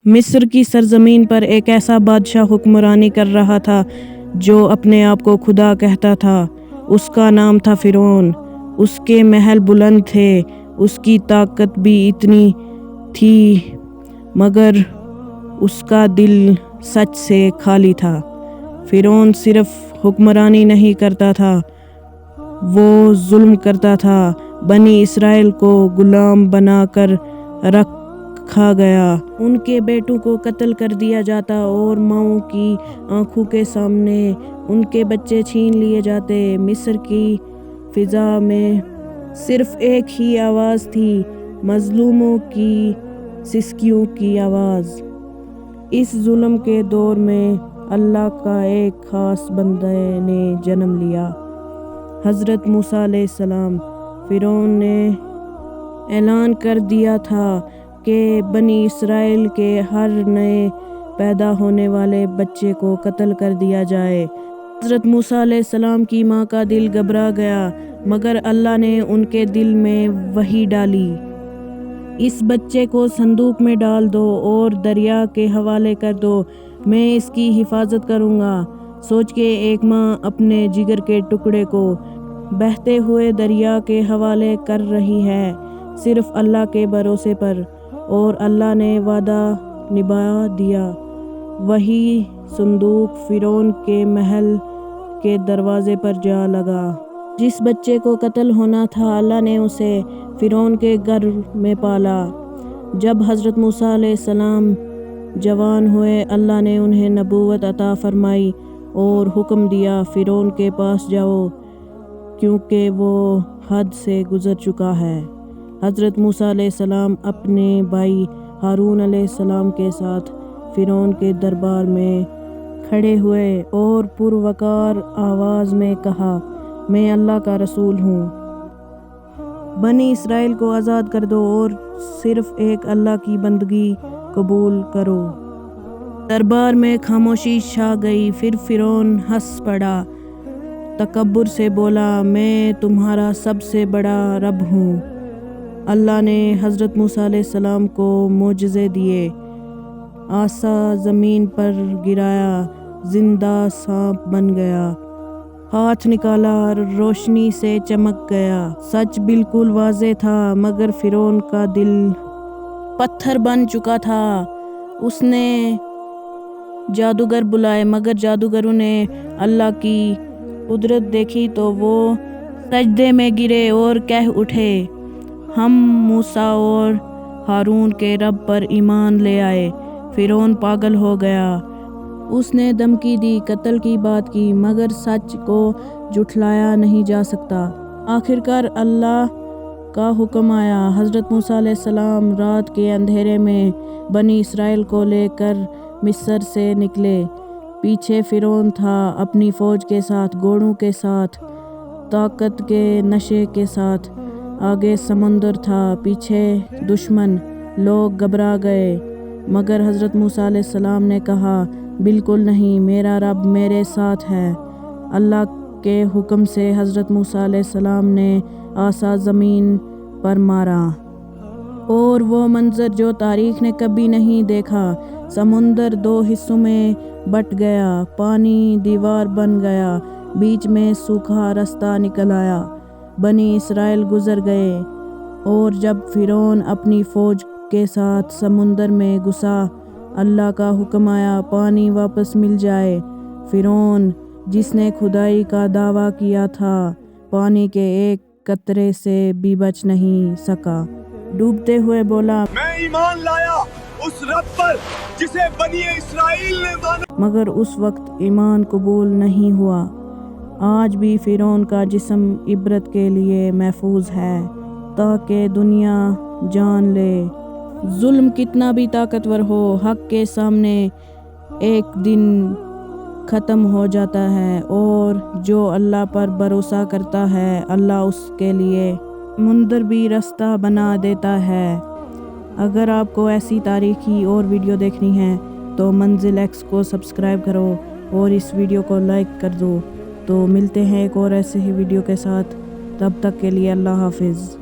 مصر کی سرزمین پر ایک ایسا بادشاہ حکمرانی کر رہا تھا جو اپنے آپ کو خدا کہتا تھا۔ اس کا نام تھا فرعون۔ اس کے محل بلند تھے، اس کی طاقت بھی اتنی تھی، مگر اس کا دل سچ سے خالی تھا۔ فرعون صرف حکمرانی نہیں کرتا تھا، وہ ظلم کرتا تھا۔ بنی اسرائیل کو غلام بنا کر رکھا گیا، ان کے بیٹوں کو قتل کر دیا جاتا اور ماؤں کی آنکھوں کے سامنے ان کے بچے چھین لیے جاتے۔ مصر کی فضا میں صرف ایک ہی آواز تھی، مظلوموں کی سسکیوں کی آواز۔ اس ظلم کے دور میں اللہ کا ایک خاص بندے نے جنم لیا، حضرت موسیٰ علیہ السلام۔ فرعون نے اعلان کر دیا تھا کہ بنی اسرائیل کے ہر نئے پیدا ہونے والے بچے کو قتل کر دیا جائے۔ حضرت موسیٰ علیہ السلام کی ماں کا دل گھبرا گیا، مگر اللہ نے ان کے دل میں وحی ڈالی، اس بچے کو صندوق میں ڈال دو اور دریا کے حوالے کر دو، میں اس کی حفاظت کروں گا۔ سوچ کے ایک ماں اپنے جگر کے ٹکڑے کو بہتے ہوئے دریا کے حوالے کر رہی ہے، صرف اللہ کے بھروسے پر، اور اللہ نے وعدہ نبھا دیا۔ وہی صندوق فرعون کے محل کے دروازے پر جا لگا۔ جس بچے کو قتل ہونا تھا، اللہ نے اسے فرعون کے گھر میں پالا۔ جب حضرت موسیٰ علیہ السلام جوان ہوئے، اللہ نے انہیں نبوت عطا فرمائی اور حکم دیا، فرعون کے پاس جاؤ کیونکہ وہ حد سے گزر چکا ہے۔ حضرت موسیٰ علیہ السلام اپنے بھائی ہارون علیہ السلام کے ساتھ فرعون کے دربار میں کھڑے ہوئے اور پروقار آواز میں کہا، میں اللہ کا رسول ہوں، بنی اسرائیل کو آزاد کر دو اور صرف ایک اللہ کی بندگی قبول کرو۔ دربار میں خاموشی چھا گئی، پھر فرعون ہنس پڑا، تکبر سے بولا، میں تمہارا سب سے بڑا رب ہوں۔ اللہ نے حضرت موسیٰ علیہ السلام کو معجزے دیے، عصا زمین پر گرایا، زندہ سانپ بن گیا، ہاتھ نکالا، روشنی سے چمک گیا۔ سچ بالکل واضح تھا، مگر فرعون کا دل پتھر بن چکا تھا۔ اس نے جادوگر بلائے، مگر جادوگروں نے اللہ کی قدرت دیکھی تو وہ سجدے میں گرے اور کہہ اٹھے، ہم موسیٰ اور ہارون کے رب پر ایمان لے آئے۔ فرعون پاگل ہو گیا، اس نے دھمکی دی، قتل کی بات کی، مگر سچ کو جھٹلایا نہیں جا سکتا۔ آخرکار اللہ کا حکم آیا، حضرت موسیٰ علیہ السلام رات کے اندھیرے میں بنی اسرائیل کو لے کر مصر سے نکلے۔ پیچھے فرعون تھا اپنی فوج کے ساتھ، گھوڑوں کے ساتھ، طاقت کے نشے کے ساتھ، آگے سمندر تھا، پیچھے دشمن۔ لوگ گھبرا گئے، مگر حضرت موسیٰ علیہ السلام نے کہا، بالکل نہیں، میرا رب میرے ساتھ ہے۔ اللہ کے حکم سے حضرت موسیٰ علیہ السلام نے عصا زمین پر مارا، اور وہ منظر جو تاریخ نے کبھی نہیں دیکھا، سمندر دو حصوں میں بٹ گیا، پانی دیوار بن گیا، بیچ میں سوکھا رستہ نکل آیا، بنی اسرائیل گزر گئے۔ اور جب فرعون اپنی فوج کے ساتھ سمندر میں گھسا، اللہ کا حکم آیا، پانی واپس مل جائے۔ فرعون جس نے خدائی کا دعویٰ کیا تھا، پانی کے ایک قطرے سے بھی بچ نہیں سکا، ڈوبتے ہوئے بولا، میں ایمان لایا اس رب پر جسے بنی اسرائیل نے مانا، مگر اس وقت ایمان قبول نہیں ہوا۔ آج بھی فرعون کا جسم عبرت کے لیے محفوظ ہے، تاکہ دنیا جان لے، ظلم کتنا بھی طاقتور ہو، حق کے سامنے ایک دن ختم ہو جاتا ہے، اور جو اللہ پر بھروسہ کرتا ہے، اللہ اس کے لیے سمندر بھی راستہ بنا دیتا ہے۔ اگر آپ کو ایسی تاریخی اور ویڈیو دیکھنی ہے تو منزل ایکس کو سبسکرائب کرو اور اس ویڈیو کو لائک کر دو۔ تو ملتے ہیں ایک اور ایسے ہی ویڈیو کے ساتھ، تب تک کے لیے اللہ حافظ۔